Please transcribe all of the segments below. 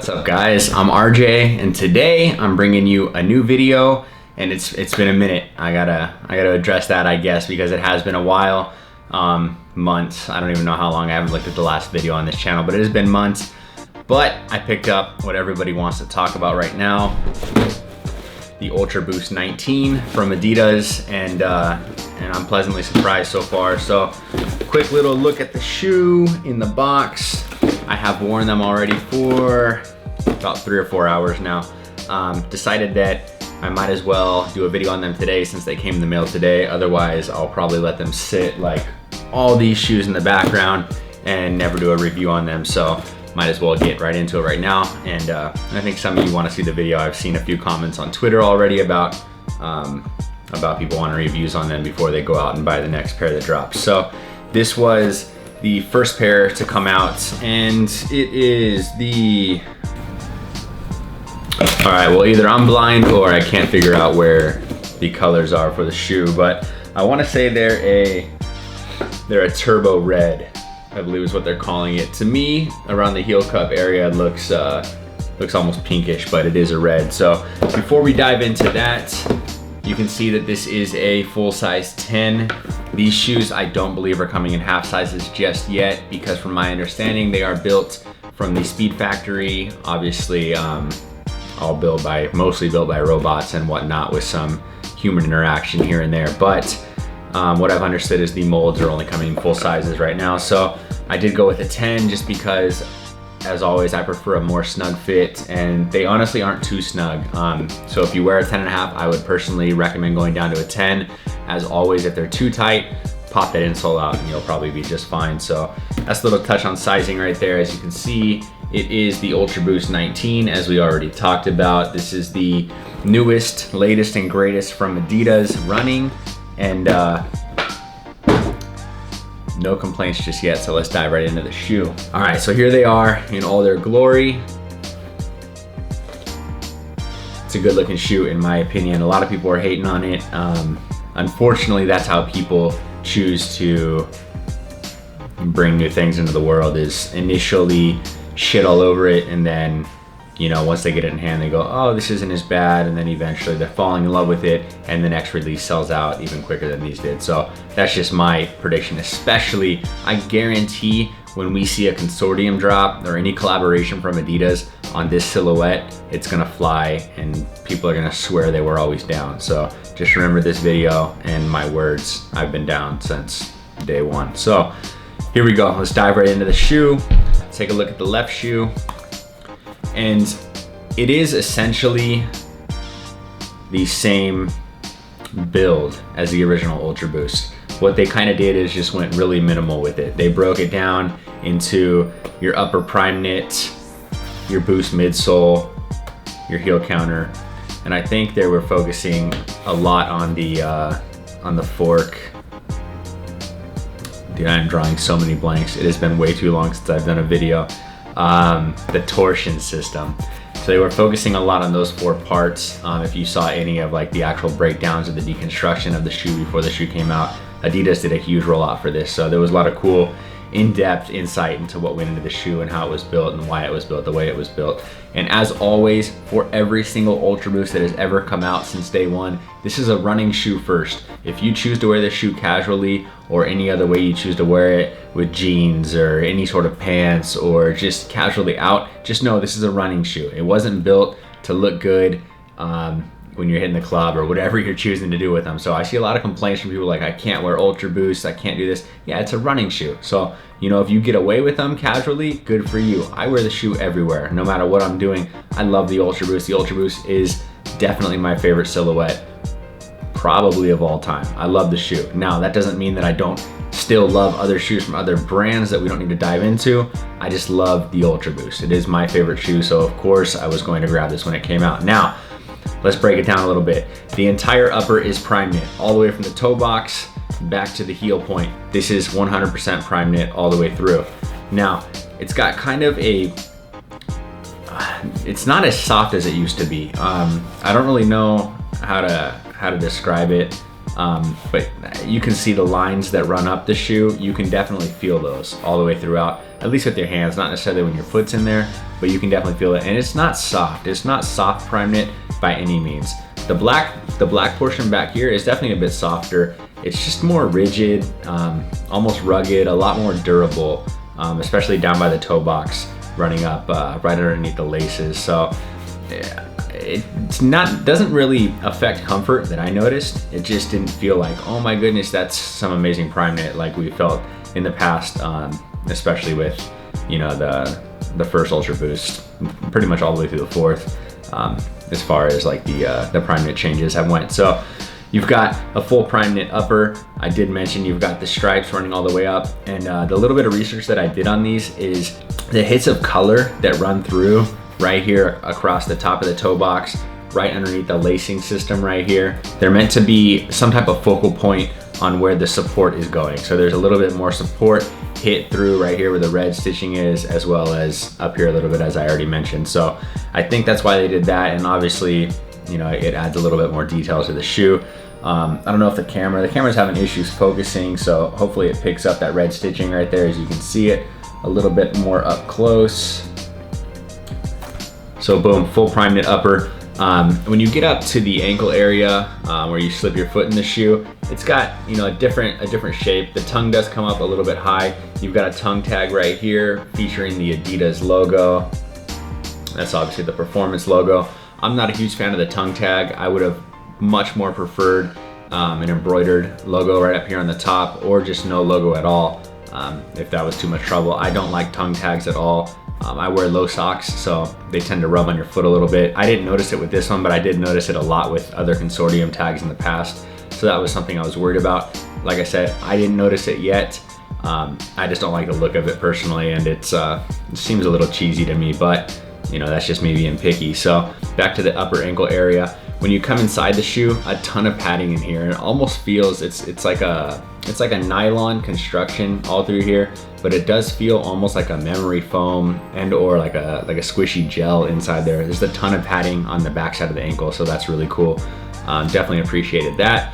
What's up guys, I'm RJ and today I'm bringing you a new video and it's been a minute. I gotta address that, I guess, because it has been a while, months. I don't even know how long. I haven't looked at the last video on this channel, but it has been months. But I picked up what everybody wants to talk about right now, the Ultraboost 19 from Adidas, and I'm pleasantly surprised so far. So quick little look at the shoe in the box. I have worn them already for about 3 or 4 hours now. Decided that I might as well do a video on them today since they came in the mail today. Otherwise, I'll probably let them sit like all these shoes in the background and never do a review on them. So might as well get right into it right now. And I think some of you want to see the video. I've seen a few comments on Twitter already about people wanting reviews on them before they go out and buy the next pair that drops. So this was the first pair to come out, and it is the, all right, well, either I'm blind or I can't figure out where the colors are for the shoe, but I want to say they're a turbo red, I believe is what they're calling it. To me, around the heel cup area, it looks almost pinkish, but it is a red. So before we dive into that, you can see that this is a full size 10. These shoes I don't believe are coming in half sizes just yet, because from my understanding, they are built from the Speed Factory, obviously mostly built by robots and whatnot, with some human interaction here and there. But what I've understood is the molds are only coming in full sizes right now. So I did go with a 10 just because, as always, I prefer a more snug fit, and they honestly aren't too snug. So if you wear a 10.5, I would personally recommend going down to a 10. As always, if they're too tight, pop that insole out and you'll probably be just fine. So that's a little touch on sizing right there. As you can see, it is the Ultraboost 19, as we already talked about. This is the newest, latest, and greatest from Adidas running, and no complaints just yet, so let's dive right into the shoe. All right, so here they are in all their glory. It's a good looking shoe in my opinion. A lot of people are hating on it. Unfortunately, that's how people choose to bring new things into the world, is initially shit all over it, and then, you know, once they get it in hand, they go, oh, this isn't as bad, and then eventually they're falling in love with it, and the next release sells out even quicker than these did. So that's just my prediction. Especially, I guarantee when we see a consortium drop or any collaboration from Adidas on this silhouette, it's gonna fly and people are gonna swear they were always down. So just remember this video and my words, I've been down since day one. So here we go, let's dive right into the shoe. Take a look at the left shoe. And it is essentially the same build as the original Ultraboost. What they kind of did is just went really minimal with it. They broke it down into your upper prime knit, your boost midsole, your heel counter, and I think they were focusing a lot on the fork. Dude, I'm drawing so many blanks. It has been way too long since I've done a video. The torsion system. So they were focusing a lot on those 4 parts. If you saw any of like the actual breakdowns of the deconstruction of the shoe before the shoe came out, Adidas did a huge rollout for this. So there was a lot of cool in-depth insight into what went into the shoe and how it was built and why it was built the way it was built. And as always, for every single Ultraboost that has ever come out since day one, this is a running shoe first. If you choose to wear this shoe casually or any other way you choose to wear it, with jeans or any sort of pants or just casually out, just know this is a running shoe. It wasn't built to look good when you're hitting the club or whatever you're choosing to do with them. So I see a lot of complaints from people like, I can't wear Ultraboost, I can't do this. Yeah, it's a running shoe. So, you know, if you get away with them casually, good for you. I wear the shoe everywhere, no matter what I'm doing. I love the Ultraboost. The Ultraboost is definitely my favorite silhouette, probably of all time. I love the shoe. Now, that doesn't mean that I don't still love other shoes from other brands that we don't need to dive into. I just love the Ultraboost. It is my favorite shoe, so of course I was going to grab this when it came out. Now, let's break it down a little bit. The entire upper is prime knit, all the way from the toe box back to the heel point. This is 100% prime knit all the way through. Now, it's got kind of a, it's not as soft as it used to be. I don't really know how to describe it. But you can see the lines that run up the shoe. You can definitely feel those all the way throughout, at least with your hands, not necessarily when your foot's in there, but you can definitely feel it. And it's not soft. It's not soft prime knit by any means. The black portion back here is definitely a bit softer. It's just more rigid, almost rugged, a lot more durable, especially down by the toe box, running up right underneath the laces. So doesn't really affect comfort that I noticed. It just didn't feel like, oh my goodness, that's some amazing prime knit like we felt in the past, especially with, you know, the first Ultraboost, pretty much all the way through the fourth, as far as like the prime knit changes have went. So you've got a full prime knit upper. I did mention you've got the stripes running all the way up, and the little bit of research that I did on these is the hits of color that run through right here across the top of the toe box, right underneath the lacing system right here. They're meant to be some type of focal point on where the support is going. So there's a little bit more support hit through right here where the red stitching is, as well as up here a little bit, as I already mentioned. So I think that's why they did that, and obviously, you know, it adds a little bit more detail to the shoe. I don't know if the camera's having issues focusing, so hopefully it picks up that red stitching right there, as you can see it a little bit more up close. So boom, full prime knit upper. When you get up to the ankle area where you slip your foot in the shoe, it's got, you know, a different shape. The tongue does come up a little bit high. You've got a tongue tag right here featuring the Adidas logo. That's obviously the performance logo. I'm not a huge fan of the tongue tag. I would have much more preferred an embroidered logo right up here on the top, or just no logo at all if that was too much trouble. I don't like tongue tags at all. I wear low socks, so they tend to rub on your foot a little bit. I didn't notice it with this one, but I did notice it a lot with other consortium tags in the past. So that was something I was worried about. Like I said, I didn't notice it yet. I just don't like the look of it personally, and it seems a little cheesy to me, but you know, that's just me being picky. So back to the upper ankle area. When you come inside the shoe, a ton of padding in here. It almost feels, it's like a nylon construction all through here, but it does feel almost like a memory foam and or like a squishy gel inside there. There's a ton of padding on the back side of the ankle, so that's really cool. Definitely appreciated that.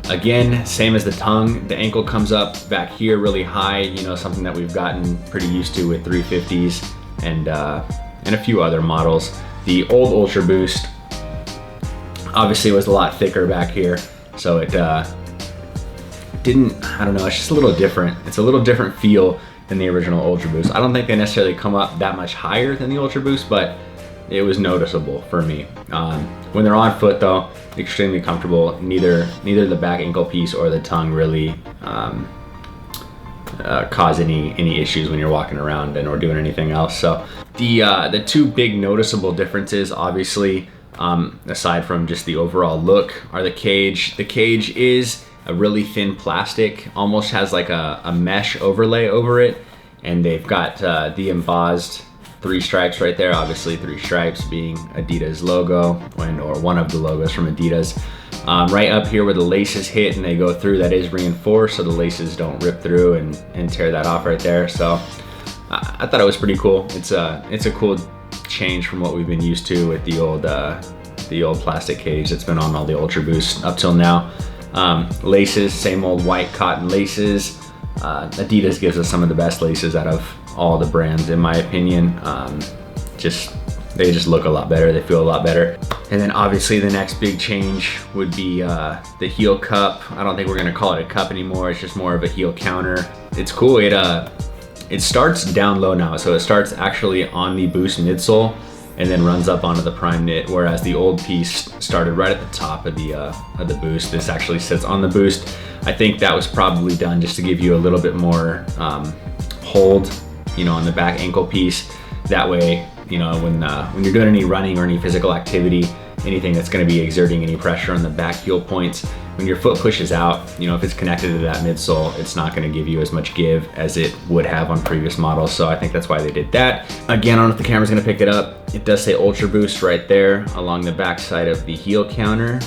Again, same as the tongue, the ankle comes up back here really high, you know, something that we've gotten pretty used to with 350s and a few other models. The old Ultraboost obviously was a lot thicker back here, so it didn't, I don't know, it's just a little different. It's a little different feel than the original Ultraboost. I don't think they necessarily come up that much higher than the Ultraboost, but it was noticeable for me. When they're on foot though, extremely comfortable. Neither the back ankle piece or the tongue really cause any issues when you're walking around and or doing anything else. So the two big noticeable differences, obviously, aside from just the overall look, are the cage. The cage is a really thin plastic, almost has like a mesh overlay over it, and they've got the embossed 3 stripes right there, obviously 3 stripes being Adidas logo or one of the logos from Adidas. Right up here where the laces hit and they go through, that is reinforced so the laces don't rip through and tear that off right there. So I thought it was pretty cool. It's a cool change from what we've been used to with the old plastic cage that's been on all the Ultraboosts up till now. Laces, same old white cotton laces. Adidas gives us some of the best laces out of all the brands, in my opinion. They just look a lot better, they feel a lot better. And then obviously the next big change would be the heel cup. I don't think we're gonna call it a cup anymore, it's just more of a heel counter. It's cool, it starts down low now, so it starts actually on the Boost midsole and then runs up onto the prime knit, whereas the old piece started right at the top of the Boost. This actually sits on the Boost. I think that was probably done just to give you a little bit more hold, you know, on the back ankle piece. That way, you know, when you're doing any running or any physical activity, anything that's going to be exerting any pressure on the back heel points, when your foot pushes out, you know, if it's connected to that midsole, it's not going to give you as much give as it would have on previous models. So I think that's why they did that. Again, I don't know if the camera's going to pick it up. It does say Ultraboost right there along the back side of the heel counter.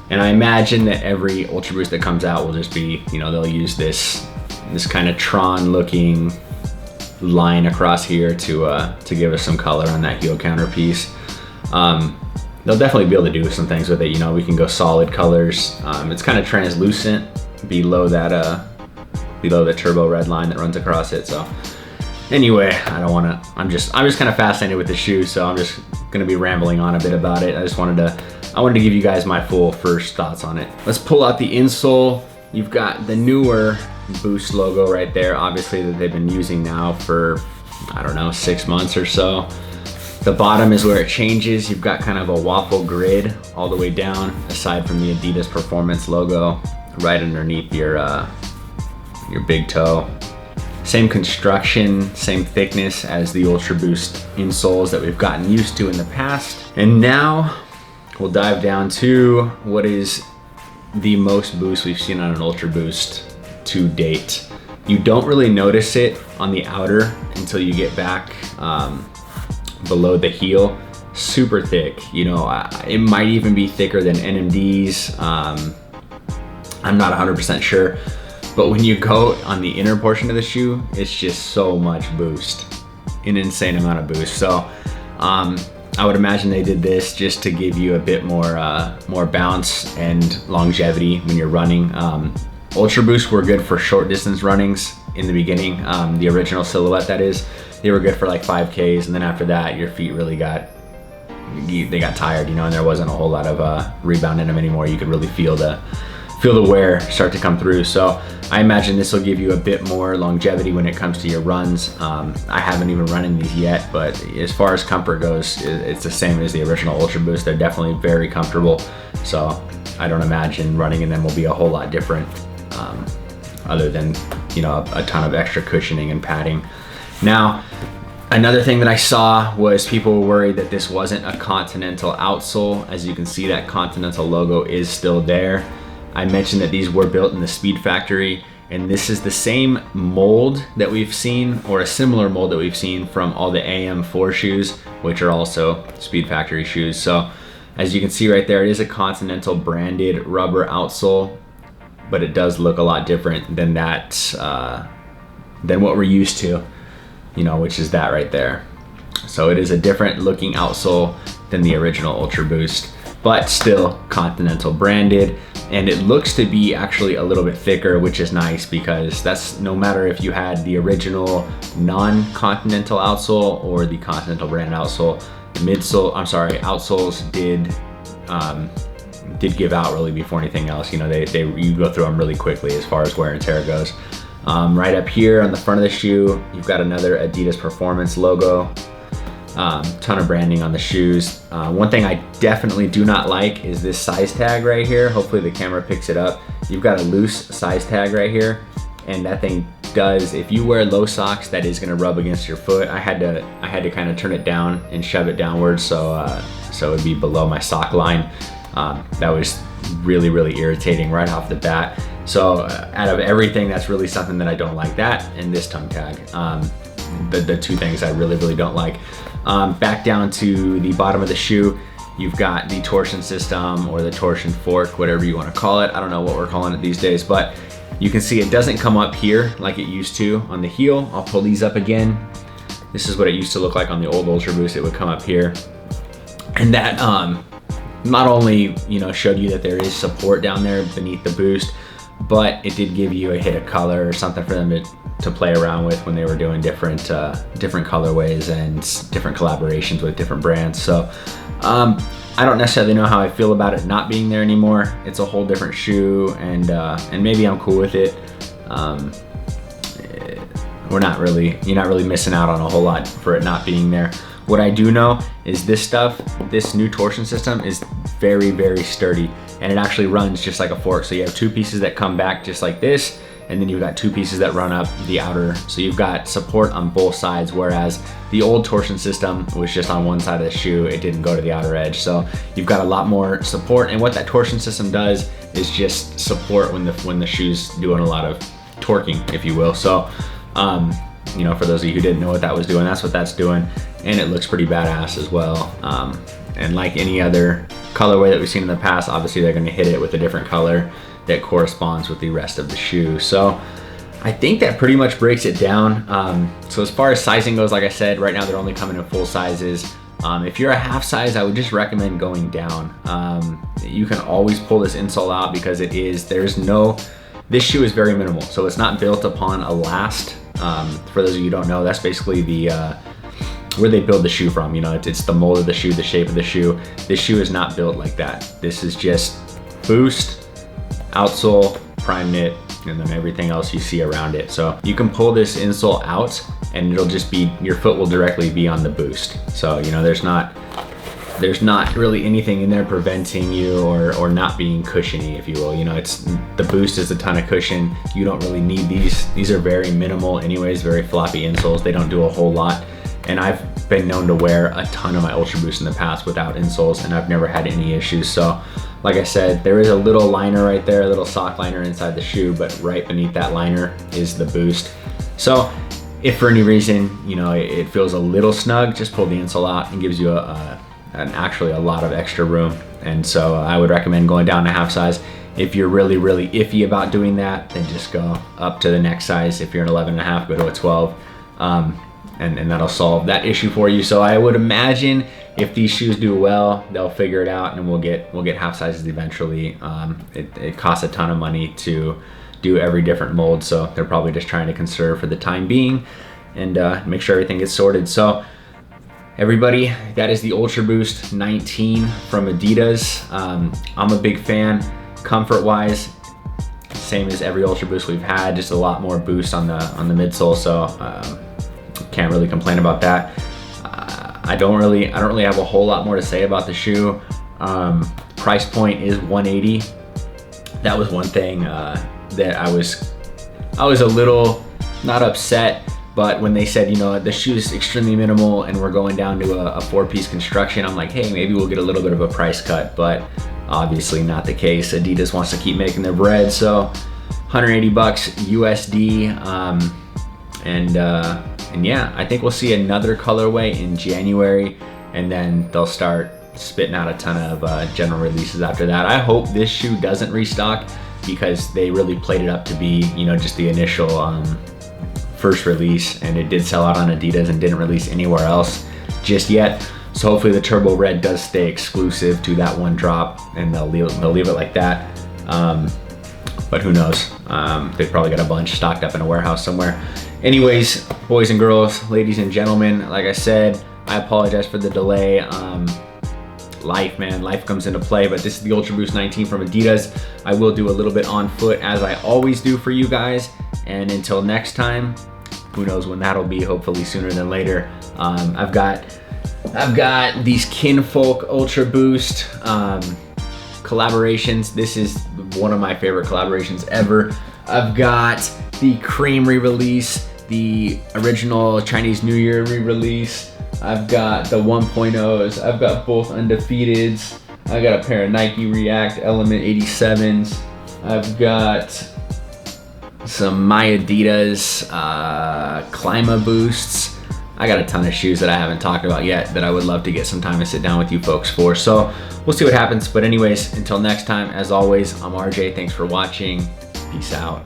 And I imagine that every Ultraboost that comes out will just be, you know, they'll use this kind of Tron looking line across here to give us some color on that heel counter piece. they'll definitely be able to do some things with it. You know, we can go solid colors. It's kind of translucent below that below the turbo red line that runs across it. So anyway, I'm just kind of fascinated with the shoe, so I'm just gonna be rambling on a bit about it. I wanted to give you guys my full first thoughts on it. Let's pull out the insole. You've got the newer Boost logo right there, obviously, that they've been using now for, I don't know, 6 months or so. The bottom is where it changes. You've got kind of a waffle grid all the way down, aside from the Adidas Performance logo, right underneath your big toe. Same construction, same thickness as the Ultraboost insoles that we've gotten used to in the past. And now we'll dive down to what is the most boost we've seen on an Ultraboost to date. You don't really notice it on the outer until you get back below the heel. Super thick, you know, it might even be thicker than NMD's. I'm not 100% sure, but when you go on the inner portion of the shoe, it's just so much boost, an insane amount of boost. So I would imagine they did this just to give you a bit more bounce and longevity when you're running. Ultraboost were good for short distance runnings in the beginning, the original silhouette that is. They were good for like 5Ks, and then after that, your feet really got tired, you know, and there wasn't a whole lot of rebound in them anymore. You could really feel the wear start to come through. So I imagine this will give you a bit more longevity when it comes to your runs. I haven't even run in these yet, but as far as comfort goes, it's the same as the original Ultraboost. They're definitely very comfortable. So I don't imagine running in them will be a whole lot different, other than, you know, a ton of extra cushioning and padding. Now, another thing that I saw was people were worried that this wasn't a Continental outsole. As you can see, that Continental logo is still there. I mentioned that these were built in the Speed Factory, and this is the same mold that we've seen, or a similar mold that we've seen from all the AM4 shoes, which are also Speed Factory shoes. So as you can see right there, it is a Continental branded rubber outsole, but it does look a lot different than that, than what we're used to, you know, which is that right there. So it is a different looking outsole than the original Ultraboost, but still Continental branded. And it looks to be actually a little bit thicker, which is nice, because that's, no matter if you had the original non-Continental outsole or the Continental branded outsole, the outsoles did give out really before anything else. You know, you go through them really quickly as far as wear and tear goes. Right up here on the front of the shoe, you've got another Adidas Performance logo. Ton of branding on the shoes. One thing I definitely do not like is this size tag right here. Hopefully the camera picks it up. You've got a loose size tag right here, and that thing does, if you wear low socks, that is gonna rub against your foot. I had to kind of turn it down and shove it downwards, so it'd be below my sock line. That was really, really irritating right off the bat. So out of everything, that's really something that I don't like, that and this tongue tag. The two things I really, really don't like. Back down to the bottom of the shoe, you've got the torsion system, or the torsion fork, whatever you want to call it. I don't know what we're calling it these days, but you can see it doesn't come up here like it used to on the heel. I'll pull these up again. This is what it used to look like on the old Ultraboost. It would come up here, and that not only, you know, showed you that there is support down there beneath the boost, but it did give you a hit of color or something for them to play around with when they were doing different colorways and different collaborations with different brands. So I don't necessarily know how I feel about it not being there anymore. It's a whole different shoe, and maybe I'm cool with it. You're not really missing out on a whole lot for it not being there. What I do know is this new torsion system is very, very sturdy, and it actually runs just like a fork. So you have two pieces that come back just like this, and then you've got two pieces that run up the outer. So you've got support on both sides, whereas the old torsion system was just on one side of the shoe. It didn't go to the outer edge. So you've got a lot more support, and what that torsion system does is just support when the shoe's doing a lot of torquing, if you will. So you know, for those of you who didn't know what that was doing, that's what that's doing, and it looks pretty badass as well. And like any other colorway that we've seen in the past, obviously they're going to hit it with a different color that corresponds with the rest of the shoe. So I think that pretty much breaks it down. So as far as sizing goes, like I said, right now they're only coming in full sizes. If you're a half size, I would just recommend going down. You can always pull this insole out because this shoe is very minimal. So it's not built upon a last. For those of you who don't know, that's basically where they build the shoe from. You know, it's the mold of the shoe, the shape of the shoe. This shoe is not built like that. This is just boost, outsole, prime knit, and then everything else you see around it. So you can pull this insole out and it'll just be, your foot will directly be on the boost. So, you know, there's not really anything in there preventing you or not being cushiony, if you will. You know, the boost is a ton of cushion. You don't really need these. These are very minimal anyways, very floppy insoles. They don't do a whole lot. And I've been known to wear a ton of my Ultraboost in the past without insoles, and I've never had any issues. So like I said, there is a little liner right there, a little sock liner inside the shoe, but right beneath that liner is the boost. So if for any reason, you know, it feels a little snug, just pull the insole out and gives you actually a lot of extra room. And so I would recommend going down to half size. If you're really, really iffy about doing that, then just go up to the next size. If you're an 11.5, go to a 12. And that'll solve that issue for you. So I would imagine if these shoes do well, they'll figure it out and we'll get half sizes eventually. It costs a ton of money to do every different mold, so they're probably just trying to conserve for the time being and make sure everything gets sorted. So everybody, that is the Ultraboost 19 from Adidas. I'm a big fan. Comfort wise, same as every Ultraboost we've had, just a lot more boost on the midsole. So can't really complain about that. I don't really have a whole lot more to say about the shoe. Price point is $180. That was one thing that I was a little not upset, but when they said, you know, the shoe is extremely minimal and we're going down to a 4-piece construction, I'm like, hey, maybe we'll get a little bit of a price cut, but obviously not the case. Adidas wants to keep making their bread, so 180 bucks USD. And yeah, I think we'll see another colorway in January, and then they'll start spitting out a ton of general releases after that. I hope this shoe doesn't restock because they really played it up to be, you know, just the initial first release, and it did sell out on Adidas and didn't release anywhere else just yet. So hopefully the Turbo Red does stay exclusive to that one drop, and they'll leave it like that. But who knows? They've probably got a bunch stocked up in a warehouse somewhere. Anyways, boys and girls, ladies and gentlemen, like I said, I apologize for the delay. Life comes into play, but this is the Ultraboost 19 from Adidas. I will do a little bit on foot as I always do for you guys. And until next time, who knows when that'll be, hopefully sooner than later. I've got these Kinfolk Ultraboost collaborations. This is one of my favorite collaborations ever. I've got the Cream re-release, the original Chinese New Year re-release. I've got the 1.0s. I've got both undefeateds. I got a pair of Nike React Element 87s. I've got some My Adidas Clima Boosts. I got a ton of shoes that I haven't talked about yet that I would love to get some time to sit down with you folks for. So we'll see what happens. But anyways, until next time, as always, I'm RJ. Thanks for watching. Peace out.